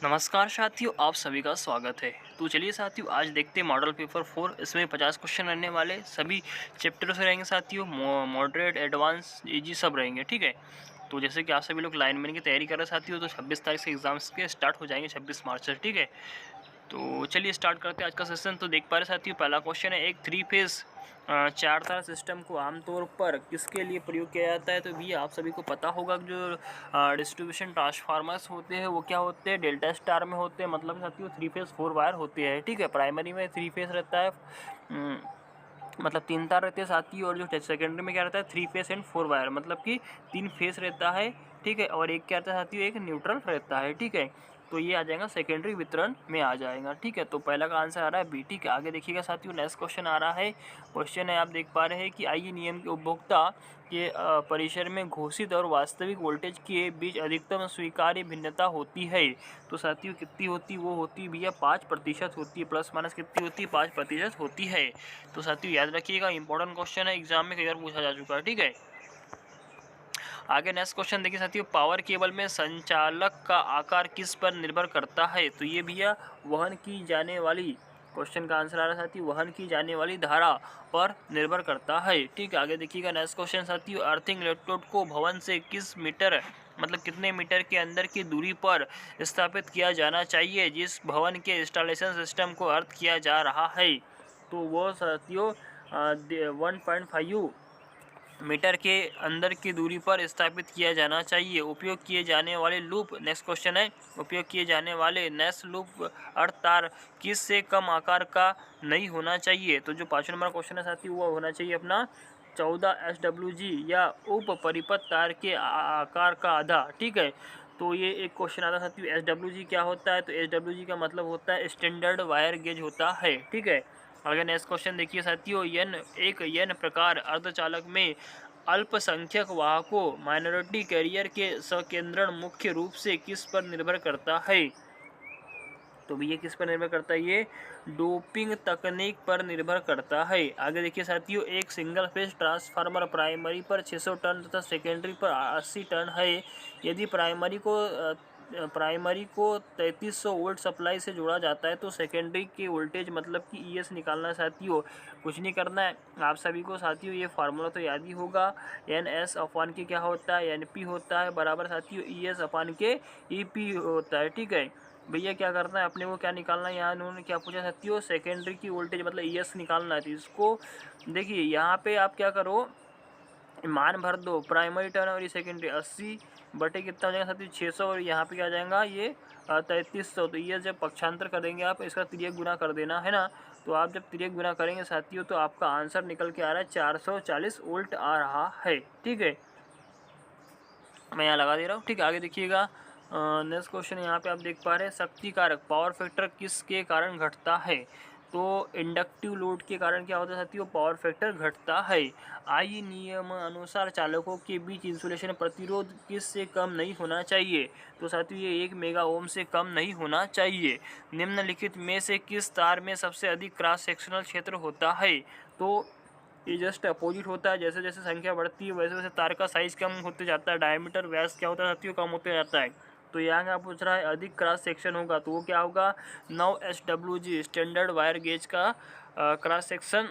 नमस्कार साथियों, आप सभी का स्वागत है। तो चलिए साथियों, आज देखते हैं मॉडल पेपर 4। इसमें 50 क्वेश्चन रहने वाले, सभी चैप्टरों से रहेंगे साथियों। मॉडरेट, एडवांस, इजी सब रहेंगे, ठीक है। तो जैसे कि आप सभी लोग लाइनमैन की तैयारी कर रहे हैं साथियों, तो 26 तारीख से एग्जाम्स के स्टार्ट हो जाएंगे, 26 मार्च से, ठीक है। तो चलिए स्टार्ट करते हैं आज का सेशन। तो देख पा रहे साथियों, पहला क्वेश्चन है, एक 3 फेज 4 तार सिस्टम को आमतौर पर किसके लिए प्रयोग किया जाता है। तो भी आप सभी को पता होगा कि जो डिस्ट्रीब्यूशन ट्रांसफार्मर्स होते हैं वो क्या होते हैं, डेल्टा स्टार में होते हैं। मतलब साथियों 3 फेज 4 वायर होते हैं, ठीक है। प्राइमरी में 3 फेज रहता है, मतलब 3 तार रहते हैं साथियों। और जो सेकेंडरी में क्या रहता है, 3 फेस एंड 4 वायर, मतलब कि 3 फेस रहता है, ठीक है। और एक क्या रहता है साथियों, एक न्यूट्रल रहता है, ठीक है। तो ये आ जाएगा सेकेंडरी वितरण में आ जाएगा, ठीक है। तो पहला का आंसर आ रहा है बी, ठीक है। आगे देखिएगा साथियों, नेक्स्ट क्वेश्चन आ रहा है। क्वेश्चन है, आप देख पा रहे हैं कि आइए नियम के उपभोक्ता के परिसर में घोषित और वास्तविक वोल्टेज के बीच अधिकतम स्वीकार्य भिन्नता होती है। तो साथियों कितनी होती, वो होती है भैया 5% होती है। प्लस माइनस कितनी होती है, 5% होती है। तो साथियों याद रखिएगा, इंपॉर्टेंट क्वेश्चन है, एग्जाम में कई बार पूछा जा चुका है, ठीक है। आगे नेक्स्ट क्वेश्चन देखिए साथियों, पावर केबल में संचालक का आकार किस पर निर्भर करता है। तो ये भैया वहन की जाने वाली, क्वेश्चन का आंसर आ रहा है साथियों, वहन की जाने वाली धारा पर निर्भर करता है, ठीक है। आगे देखिएगा नेक्स्ट क्वेश्चन साथियों, अर्थिंग इलेक्ट्रोड को भवन से किस मीटर, मतलब कितने मीटर के अंदर की दूरी पर स्थापित किया जाना चाहिए जिस भवन के इंस्टॉलेशन सिस्टम को अर्थ किया जा रहा है। तो वो साथियों 1.5 मीटर के अंदर की दूरी पर स्थापित किया जाना चाहिए। उपयोग किए जाने वाले लूप, नेक्स्ट क्वेश्चन है, उपयोग किए जाने वाले नेस लूप अर्थ तार किस से कम आकार का नहीं होना चाहिए। तो जो 5 नंबर क्वेश्चन है साथी, वो होना चाहिए अपना 14 SWG या उप परिपथ तार के आकार का आधा, ठीक है। तो ये एक क्वेश्चन आता है साथियों, SWG क्या होता है। तो SWG का मतलब होता है स्टैंडर्ड वायर गेज होता है, ठीक है। आगे नेक्स्ट क्वेश्चन देखिए साथियों, एन प्रकार अर्धचालक में अल्पसंख्यक वाहकों माइनॉरिटी कैरियर के संकेंद्रण मुख्य रूप से किस पर निर्भर करता है। तो ये किस पर निर्भर करता है, ये डोपिंग तकनीक पर निर्भर करता है। आगे देखिए साथियों, एक सिंगल फेज ट्रांसफार्मर प्राइमरी पर 600 टन तथा सेकेंडरी पर 80 टन है। यदि प्राइमरी को 3300 वोल्ट सप्लाई से जोड़ा जाता है तो सेकेंडरी की वोल्टेज, मतलब कि ईएस निकालना है साथियों। कुछ नहीं करना है आप सभी को साथियों, ये फार्मूला तो याद ही होगा। एन एस अपान के क्या होता है, एन पी होता है, बराबर साथियों ई एस अपान के ई पी होता है, ठीक है। भैया क्या करना है अपने को, क्या निकालना है, यहाँ उन्होंने क्या पूछा साथियों, सेकेंडरी की वोल्टेज मतलब ईएस निकालना है। तो इसको देखिए, यहाँ पे आप क्या करो, मान भर दो, प्राइमरी टर्न और ये सेकेंडरी 80 बटे कितना हो जाएगा साथियों 600, और यहाँ पे क्या आ जाएगा ये 3300। तो ये जब पक्षांतर करेंगे आप, इसका तिर्यक गुना कर देना है ना। तो आप जब तिर्यक गुना करेंगे साथियों, तो आपका आंसर निकल के आ रहा है 440 वोल्ट आ रहा है, ठीक है। मैं यहाँ लगा दे रहा हूँ, ठीक है। आगे देखिएगा नेक्स्ट क्वेश्चन, यहाँ पे आप देख पा रहे हैं, शक्ति कारक पावर फैक्टर किसके कारण घटता है। तो इंडक्टिव लोड के कारण क्या होता है साथियों, पावर फैक्टर घटता है। आई नियम अनुसार चालकों के बीच इंसुलेशन प्रतिरोध किस से कम नहीं होना चाहिए। तो साथियों ये 1 मेगा ओम से कम नहीं होना चाहिए। निम्नलिखित में से किस तार में सबसे अधिक क्रॉस सेक्शनल क्षेत्र होता है। तो ये जस्ट अपोजिट होता है, जैसे जैसे संख्या बढ़ती है वैसे वैसे तार का साइज कम होते जाता है, डायमीटर व्यास क्या होता है साथियों, कम होते जाता है। तो यहाँ क्या पूछ रहा है, अधिक क्रॉस सेक्शन होगा, तो वो क्या होगा 9 SWG स्टैंडर्ड वायर गेज का क्रॉस सेक्शन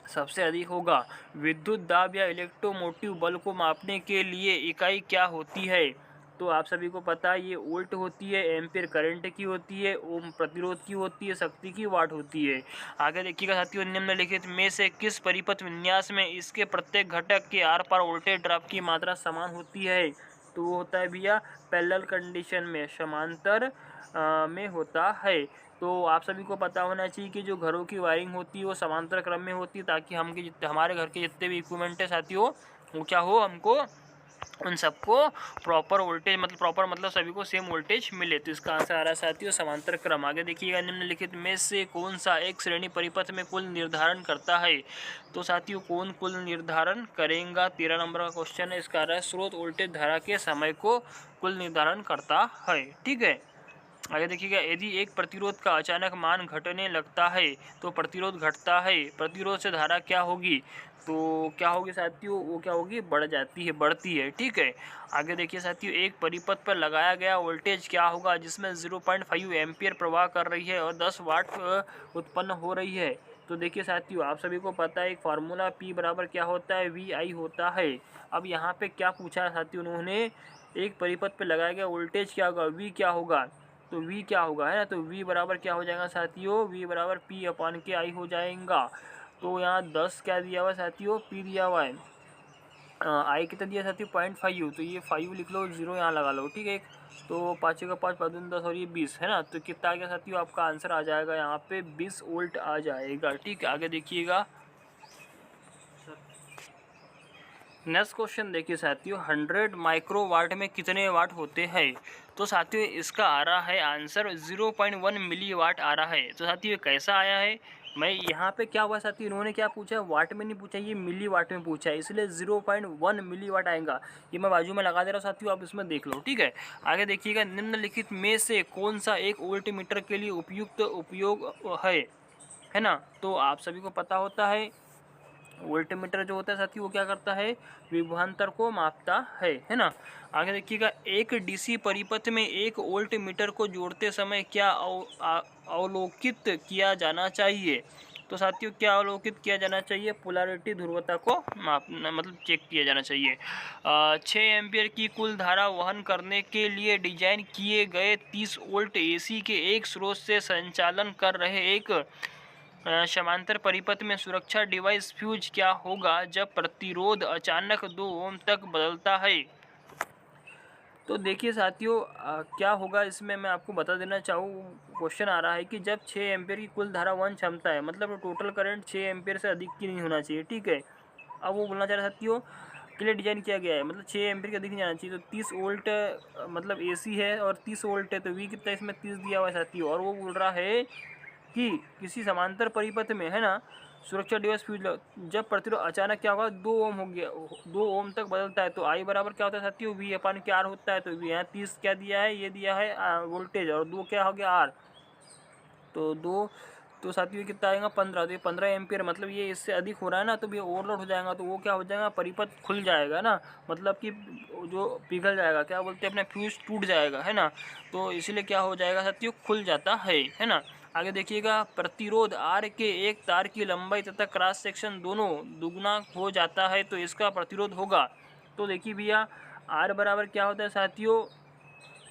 सबसे अधिक होगा। विद्युत दाब या इलेक्ट्रोमोटिव बल को मापने के लिए इकाई क्या होती है। तो आप सभी को पता है, ये वोल्ट होती है, एम्पीयर करंट की होती है, ओम प्रतिरोध की होती है, शक्ति की वाट होती है। आगे देखिएगा साथियों, निम्नलिखित में से किस परिपथ विन्यास में इसके प्रत्येक घटक के आर पार वोल्टेज ड्रॉप की मात्रा समान होती है। तो वो होता है भैया पैरेलल कंडीशन में, समांतर में होता है। तो आप सभी को पता होना चाहिए कि जो घरों की वायरिंग होती है वो समांतर क्रम में होती है, ताकि हमारे घर के जितने भी इक्विपमेंट है साथियों, वो क्या हो, हमको उन सबको प्रॉपर वोल्टेज, मतलब प्रॉपर मतलब सभी को सेम वोल्टेज मिले। तो इसका आंसर आ रहा है साथियों समांतर क्रम। आगे देखिएगा, निम्नलिखित में से कौन सा एक श्रेणी परिपथ में कुल निर्धारण करता है। तो साथियों कौन कुल निर्धारण करेगा, 13 नंबर का क्वेश्चन है। इसका आ रहा है स्रोत वोल्टेज धारा के समय को कुल निर्धारण करता है, ठीक है। आगे देखिएगा, यदि एक प्रतिरोध का अचानक मान घटने लगता है तो प्रतिरोध घटता है, प्रतिरोध से धारा क्या होगी, तो क्या होगी साथियों, वो क्या होगी, बढ़ जाती है, बढ़ती है। ठीक है, आगे देखिए साथियों, एक परिपथ पर लगाया गया वोल्टेज क्या होगा जिसमें 0.5 एम्पियर प्रवाह कर रही है और 10 वाट उत्पन्न हो रही है। तो देखिए साथियों, आप सभी को पता है एक फार्मूला P बराबर क्या होता है, VI होता है। अब यहाँ पे क्या पूछा है साथियों उन्होंने, एक परिपथ पे लगाया गया वोल्टेज क्या होगा, V क्या होगा, तो V क्या होगा, है ना, तो V बराबर क्या हो जाएगा साथियों, V बराबर P/I हो जाएगा। तो यहाँ 10 क्या दिया हुआ है साथियों, P दिया हुआ है, आई कितना दिया साथियों 0.5, तो ये 5 लिख लो, 0 यहाँ लगा लो। ठीक है, तो 5 का 5, 5 10 और ये 20 है ना, तो कितना आ गया साथियों, आपका आंसर आ जाएगा यहाँ पे 20 वोल्ट आ जाएगा। ठीक है, आगे देखिएगा, नेक्स्ट क्वेश्चन देखिए साथियों, 100 माइक्रोवाट में कितने वाट होते हैं। तो साथियों इसका आ रहा है आंसर 0.1 मिली वाट आ रहा है। तो साथियों कैसा आया है, मैं यहाँ पे क्या हुआ साथियों, इन्होंने क्या पूछा है, वाट में नहीं पूछा, ये मिली वाट में पूछा है, इसलिए 0.1 मिली वाट आएगा। ये मैं बाजू में लगा दे रहा हूँ साथियों, आप इसमें देख लो। ठीक है, आगे देखिएगा, निम्नलिखित में से कौन सा एक वोल्ट मीटर के लिए उपयुक्त उपयोग है ना। तो आप सभी को पता होता है वोल्टमीटर जो होता है साथियों वो क्या करता है, विभवांतर को मापता है ना। आगे देखिएगा, एक डीसी परिपथ में एक वोल्ट मीटर को जोड़ते समय क्या अवलोकित किया जाना चाहिए। तो साथियों क्या अवलोकित किया जाना चाहिए, पोलैरिटी ध्रुवता को मापना, मतलब चेक किया जाना चाहिए। 6 एम्पियर की कुल धारा वहन करने के लिए डिजाइन किए गए 30 वोल्ट एसी के एक स्रोत से संचालन कर रहे एक समांतर परिपथ में सुरक्षा डिवाइस फ्यूज क्या होगा जब प्रतिरोध अचानक 2 ओम तक बदलता है। तो देखिए साथियों क्या होगा इसमें मैं आपको बता देना चाहूँ, क्वेश्चन आ रहा है कि जब 6 एम्पियर की कुल धारा वहन क्षमता है, मतलब टोटल करंट 6 एम्पियर से अधिक की नहीं होना चाहिए। ठीक है, अब वो बोलना चाह रहा है साथियों के लिए डिजाइन किया गया है, मतलब 6 एम्पियर के अधिक नहीं जाना चाहिए। तो 30 वोल्ट मतलब एसी है और 30 वोल्ट है, तो वी कितना इसमें 30 दिया हुआ है साथियों, और वो बोल रहा है कि किसी समांतर परिपथ में, है ना, सुरक्षा डिवाइस फ्यूज जब प्रतिरोध अचानक क्या होगा 2 ओम हो गया, 2 ओम तक बदलता है, तो आई बराबर क्या होता है साथियों, V/R होता है। तो यहाँ 30 क्या दिया है, ये दिया है वोल्टेज, और 2 क्या हो गया R, तो 2, तो साथियों कितना आएगा 15, तो ये 15 एम्पियर, मतलब ये इससे अधिक हो रहा है ना, तो ये ओवरलोड हो जाएगा, तो वो क्या हो जाएगा, परिपथ खुल जाएगा ना, मतलब कि जो पिघल जाएगा, क्या बोलते हैं अपने फ्यूज टूट जाएगा, है ना। तो इसलिए क्या हो जाएगा साथियों, खुल जाता है ना। आगे देखिएगा, प्रतिरोध R के एक तार की लंबाई तथा क्रॉस सेक्शन दोनों दुगना हो जाता है तो इसका प्रतिरोध होगा। तो देखिए भैया, R बराबर क्या होता है साथियों,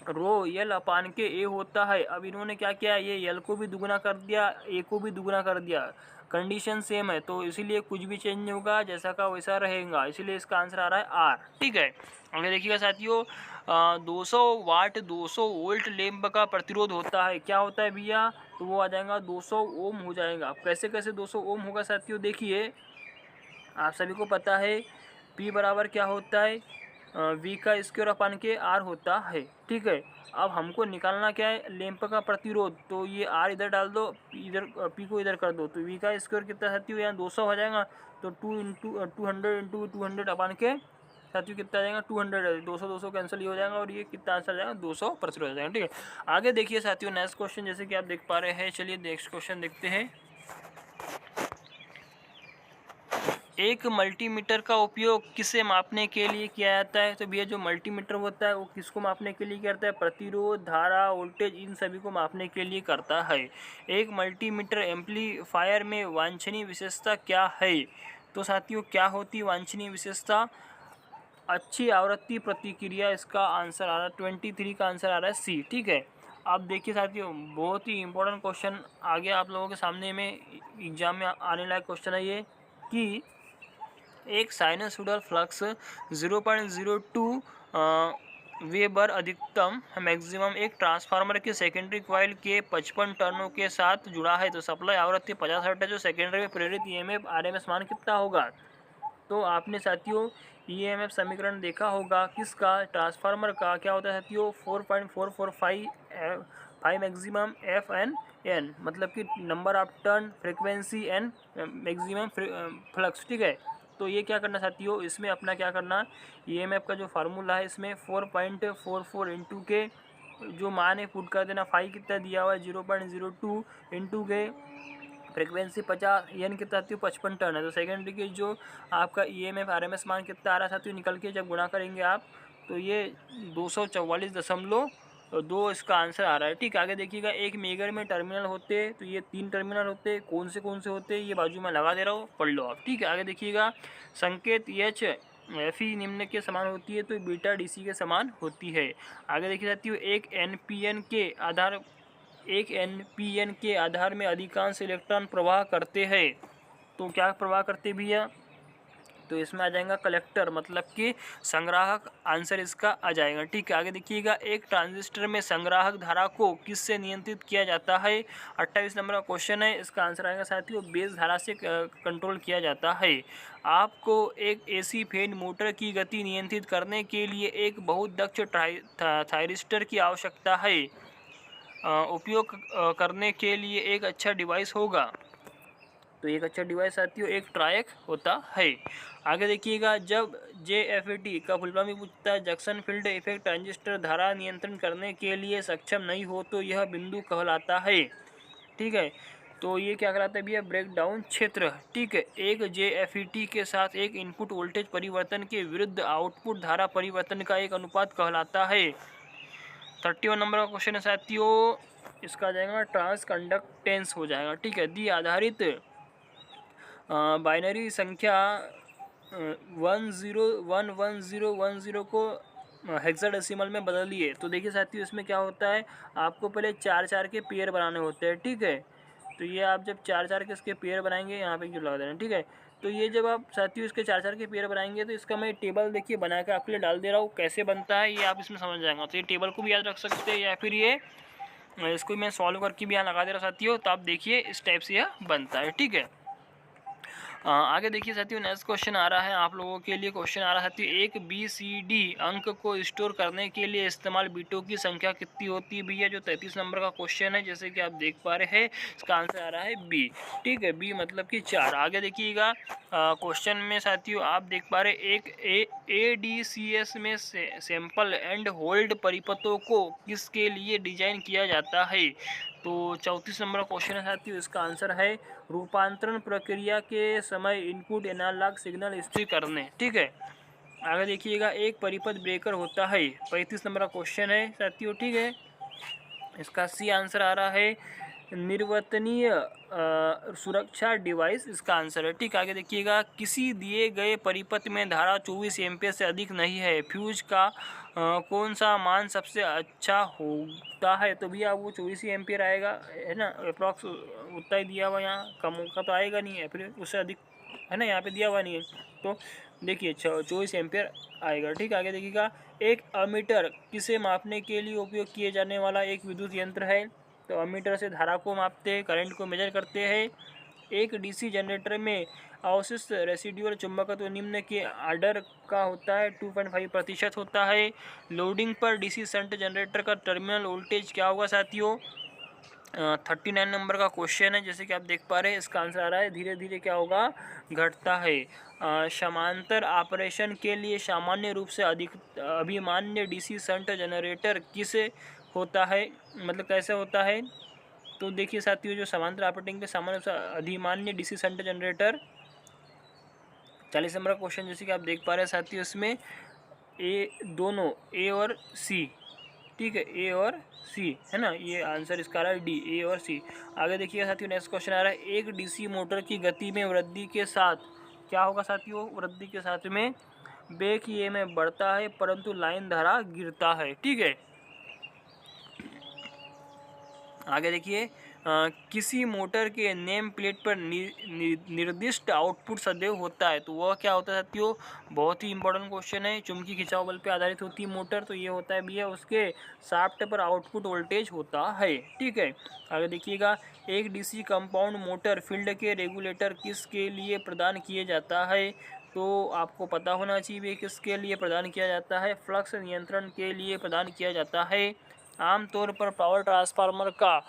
रो L/A होता है। अब इन्होंने क्या किया, ये L को भी दुगना कर दिया, A को भी दुगना कर दिया, कंडीशन सेम है, तो इसीलिए कुछ भी चेंज नहीं होगा, जैसा का वैसा रहेगा, इसीलिए इसका आंसर आ रहा है R। ठीक है, आगे देखिएगा साथियों, 200 वाट 200 वोल्ट लैंप का प्रतिरोध होता है, क्या होता है भैया, तो वो आ जाएगा 200 ओम हो जाएगा। कैसे कैसे 200 ओम होगा साथियों, देखिए आप सभी को पता है P बराबर क्या होता है, V का स्क्वायर अपान के R होता है। ठीक है, अब हमको निकालना क्या है, लैंप का प्रतिरोध, तो ये R इधर डाल दो, इधर P को इधर कर दो, तो V का स्क्वायर कितना साथियों, यहाँ 200 हो जाएगा, तो 200 अपान के साथियों कितना आ जाएगा 200, 200 200 कैंसिल ही हो जाएगा, और ये कितना आंसर आ जाएगा 200 प्रतिरोध हो जाएगा। ठीक है, आगे देखिए साथियों, नेक्स्ट क्वेश्चन जैसे कि आप देख पा रहे हैं, चलिए नेक्स्ट क्वेश्चन देखते हैं। एक मल्टीमीटर का उपयोग किसे मापने के लिए किया जाता है। तो भैया जो मल्टीमीटर होता है वो किसको मापने के लिए करता है, प्रतिरोध, धारा, वोल्टेज, इन सभी को मापने के लिए करता है। एक मल्टीमीटर एम्पलीफायर में वांछनीय विशेषता क्या है। तो साथियों क्या होती वांछनीय विशेषता, अच्छी आवृत्ति प्रतिक्रिया, इसका आंसर आ रहा है 23 का आंसर आ रहा है सी। ठीक है, अब देखिए साथियों बहुत ही इंपॉर्टेंट क्वेश्चन आ गया आप लोगों के सामने में, एग्जाम में आने लायक क्वेश्चन है ये, कि एक साइनसोइडल फ्लक्स 0.02 वेबर अधिकतम मैक्सिमम एक ट्रांसफार्मर के सेकेंडरी कॉइल के 55 टर्नों के साथ जुड़ा है, तो सप्लाई आवृत्ति 50 हर्ट्ज है, जो सेकेंडरी में प्रेरित ईएमएफ आरएमएस मान कितना होगा। तो आपने साथियों ईएमएफ समीकरण देखा होगा किसका, ट्रांसफार्मर का, क्या होता है साथियों 4.445 मैक्सिमम एफ एन एन, मतलब कि number of turn, frequency N, maximum flux. ठीक है, तो ये क्या करना साथियों, इसमें अपना क्या करना, ईएमएफ का जो फार्मूला है इसमें 4.44 इंटू के जो मान है पुट कर देना। फाई कितना दिया हुआ है 0.02 इंटू के फ्रिक्वेंसी 50, एन कितना आती है 55 टर्न है। तो सेकेंडरी की जो आपका EMF RMS मान कितना आ रहा था निकल के जब गुणा करेंगे आप तो ये 244.2 इसका आंसर आ रहा है। ठीक, आगे देखिएगा एक मेगर में टर्मिनल होते तो ये 3 टर्मिनल होते, कौन से होते ये बाजू में लगा दे रहा हूँ, पढ़ लो आप। ठीक है, आगे देखिएगा संकेत एच एफई निम्न के समान होती है तो बीटा DC के समान होती है। आगे देखिए साथियों एक NPN के आधार में अधिकांश इलेक्ट्रॉन प्रवाह करते हैं। तो क्या प्रवाह करते भैया, तो इसमें आ जाएगा कलेक्टर मतलब कि संग्राहक, आंसर इसका आ जाएगा। ठीक है, आगे देखिएगा एक ट्रांजिस्टर में संग्राहक धारा को किससे नियंत्रित किया जाता है। 28 नंबर का क्वेश्चन है, इसका आंसर आएगा साथियों बेस धारा से कंट्रोल किया जाता है। आपको एक AC फैन मोटर की गति नियंत्रित करने के लिए एक बहुत दक्ष थायरिस्टर की आवश्यकता है। उपयोग करने के लिए एक अच्छा डिवाइस होगा। तो एक अच्छा डिवाइस साथियों एक ट्रायक होता है। आगे देखिएगा जब JFET का फुल फॉर्म पूछता है जंक्शन फील्ड इफेक्ट ट्रांजिस्टर धारा नियंत्रण करने के लिए सक्षम नहीं हो तो यह बिंदु कहलाता है। ठीक है, तो ये क्या कहलाता है भैया ब्रेकडाउन क्षेत्र। ठीक है, एक JFET के साथ एक इनपुट वोल्टेज परिवर्तन के विरुद्ध आउटपुट धारा परिवर्तन का एक अनुपात कहलाता है। 31 नंबर का क्वेश्चन है साथियों, इसका आ जाएगा ट्रांस कंडक्टेंस हो जाएगा। ठीक है, दी आधारित बाइनरी संख्या 1011010 को हेक्साडेसिमल में बदलिए। तो देखिए साथियों इसमें क्या होता है, आपको पहले 4 के पेयर बनाने होते हैं। ठीक है, तो ये आप जब 4 के इसके पेयर बनाएंगे, यहाँ पे क्यों लगा देना। ठीक है, तो ये जब आप साथियों इसके 4 के पेयर बनाएंगे तो इसका मैं टेबल देखिए बना के आपके लिए डाल दे रहा हूँ, कैसे बनता है ये आप इसमें समझ जाएंगे। तो ये टेबल को भी याद रख सकते हैं या फिर ये इसको मैं सॉल्व करके भी यहाँ लगा दे रहा हूँ साथियों, तो आप देखिए इस टाइप से यह बनता है। ठीक है, आगे देखिए साथियों नेक्स्ट क्वेश्चन आ रहा है आप लोगों के लिए। क्वेश्चन आ रहा है साथियों एक BCD अंक को स्टोर करने के लिए इस्तेमाल बिटों की संख्या कितनी होती है भैया। जो 33 नंबर का क्वेश्चन है जैसे कि आप देख पा रहे हैं, इसका आंसर आ रहा है B। ठीक है, B मतलब कि 4। आगे देखिएगा क्वेश्चन में साथियों आप देख पा रहे एक ADCS में सैंपल एंड होल्ड परिपथों को किसके लिए डिजाइन किया जाता है। तो 34 नंबर क्वेश्चन है साथियों, इसका आंसर है रूपांतरण प्रक्रिया के समय इनपुट एनालॉग सिग्नल स्थिर करने। ठीक है, आगे देखिएगा एक परिपथ ब्रेकर होता है। 35 नंबर का क्वेश्चन है साथियों। ठीक है, इसका C आंसर आ रहा है निर्वतनीय सुरक्षा डिवाइस, इसका आंसर है। ठीक, आगे देखिएगा किसी दिए गए परिपथ में धारा 24 एम्पीयर से अधिक नहीं है, फ्यूज का कौन सा मान सबसे अच्छा होता है। तो भैया वो 24 एम्पीयर आएगा, है ना, अप्रॉक्स उतना ही दिया हुआ, यहाँ कम का तो आएगा नहीं है, फिर उससे अधिक है ना, यहाँ पे दिया हुआ नहीं है। तो देखिए 24 एम्पीयर आएगा। ठीक, आगे देखिएगा एक अमीटर किसे मापने के लिए उपयोग किए जाने वाला एक विद्युत यंत्र है। तो अमीटर से धारा को मापते हैं, करंट को मेजर करते हैं। एक DC जनरेटर में अवशिष्ट रेसिडुअल चुंबकत्व निम्न के आर्डर का होता है, 2.5% होता है। लोडिंग पर DC शंट जनरेटर का टर्मिनल वोल्टेज क्या होगा साथियों। 39 नंबर का क्वेश्चन है जैसे कि आप देख पा रहे हैं, इसका आंसर आ रहा है धीरे धीरे क्या होगा, घटता है। समांतर ऑपरेशन के लिए सामान्य रूप से अभिमान्य DC शंट जनरेटर किसे होता है, मतलब कैसे होता है। तो देखिए साथियों जो समांतर ऑपरेटिंग पे सामान्य रूप से अधिमान्य DC शंट जनरेटर 40 नंबर का क्वेश्चन जैसे कि आप देख पा रहे हैं साथियों, इसमें दोनों A और C। ठीक है, A और C है ना, ये आंसर इसका आ रहा है D, A और C। आगे देखिए साथियों नेक्स्ट क्वेश्चन आ रहा है एक DC मोटर की गति में वृद्धि के साथ क्या होगा साथियों, वृद्धि के साथ में बैक EMF बढ़ता है परंतु लाइन धारा गिरता है। ठीक है, आगे देखिए किसी मोटर के नेम प्लेट पर निर्दिष्ट आउटपुट सदैव होता है। तो वह क्या होता है साथियों, बहुत ही इंपॉर्टेंट क्वेश्चन है। चुंबकीय खिंचाव बल पे आधारित होती है मोटर, तो ये होता है भैया उसके शाफ्ट पर आउटपुट वोल्टेज होता है। ठीक है, आगे देखिएगा एक DC कंपाउंड मोटर फील्ड के रेगुलेटर किसके लिए प्रदान किए जाता है। तो आपको पता होना चाहिए किसके लिए प्रदान किया जाता है, फ्लक्स नियंत्रण के लिए प्रदान किया जाता है। आमतौर पर पावर ट्रांसफार्मर का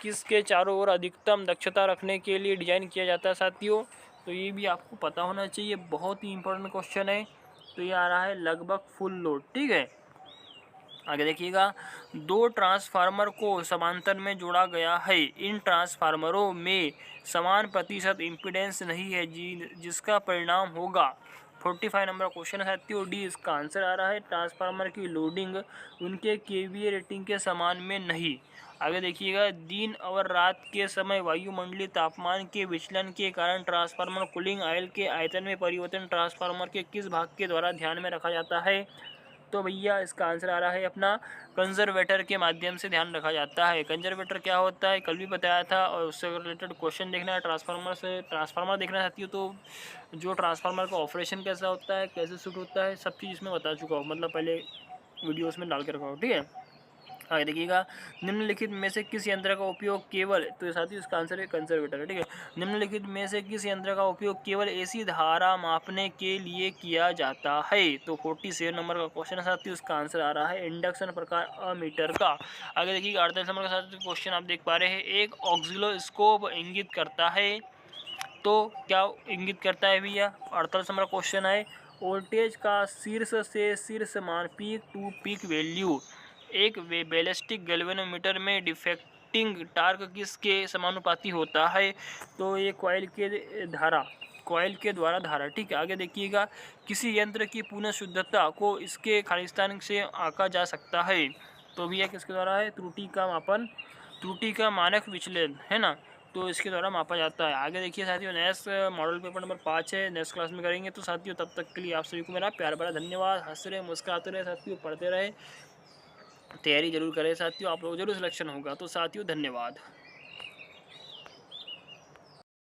किसके चारों ओर अधिकतम दक्षता रखने के लिए डिजाइन किया जाता है साथियों। तो ये भी आपको पता होना चाहिए, बहुत ही इंपॉर्टेंट क्वेश्चन है। तो ये आ रहा है लगभग फुल लोड। ठीक है, आगे देखिएगा, दो ट्रांसफार्मर को समांतर में जोड़ा गया है। इन ट्रांसफार्मरों में समान प्रतिशत इम्पीडेंस नहीं है जिसका परिणाम होगा। 45 नंबर क्वेश्चन है साथियों। डी इसका आंसर आ रहा है। ट्रांसफार्मर की लोडिंग उनके केवीए रेटिंग के समान में नहीं। आगे देखिएगा, दिन और रात के समय वायुमंडलीय तापमान के विचलन के कारण ट्रांसफार्मर कूलिंग ऑयल के आयतन में परिवर्तन ट्रांसफार्मर के किस भाग के द्वारा ध्यान में रखा जाता है? तो भैया इसका आंसर आ रहा है अपना कंजर्वेटर के माध्यम से ध्यान रखा जाता है। कंजर्वेटर क्या होता है कल भी बताया था, और उससे रिलेटेड क्वेश्चन देखना है, ट्रांसफार्मर देखना चाहती हो तो जो ट्रांसफार्मर का ऑपरेशन कैसा होता है, कैसे शूट होता है, सब चीज़ इसमें बता चुका हूँ, मतलब पहले वीडियोस में डाल के रखा हो। ठीक है, आगे देखिएगा, निम्नलिखित में से किस यंत्र का उपयोग केवल, तो साथ ही इसका आंसर है कंजर्वेटर है। ठीक है, निम्नलिखित में से किस यंत्र का उपयोग केवल एसी धारा मापने के लिए किया जाता है? तो 47 नंबर का क्वेश्चन है साथ ही उसका आंसर आ रहा है इंडक्शन प्रकार अमीटर का। आगे देखिएगा, 48 नंबर का साथ क्वेश्चन आप देख पा रहे हैं, एक ऑक्सिलोस्कोप इंगित करता है, तो क्या इंगित करता है भैया? 48 नंबर क्वेश्चन है, वोल्टेज का शीर्ष से शीर्ष मान पीक टू पीक वैल्यू एक बैलिस्टिक गैल्वेनोमीटर में डिफेक्टिंग टार्क किसके समानुपाती होता है? तो ये कॉइल के द्वारा धारा। ठीक है, आगे देखिएगा, किसी यंत्र की पूर्ण शुद्धता को इसके खालिस्तान से आंका जा सकता है, तो भैया किसके द्वारा है? त्रुटि का मानक विचलन है ना, तो इसके द्वारा मापा जाता है। आगे देखिए साथियों, नेक्स्ट मॉडल पेपर नंबर 5 है, नेक्स्ट क्लास में करेंगे। तो साथियों तब तक के लिए आप सभी को मेरा प्यार भरा धन्यवाद। हंस रहे मुस्कुराते रहे साथियों, पढ़ते रहे, तैयारी जरूर करें साथियों, आप लोग जरूर सिलेक्शन होगा। तो साथियों धन्यवाद।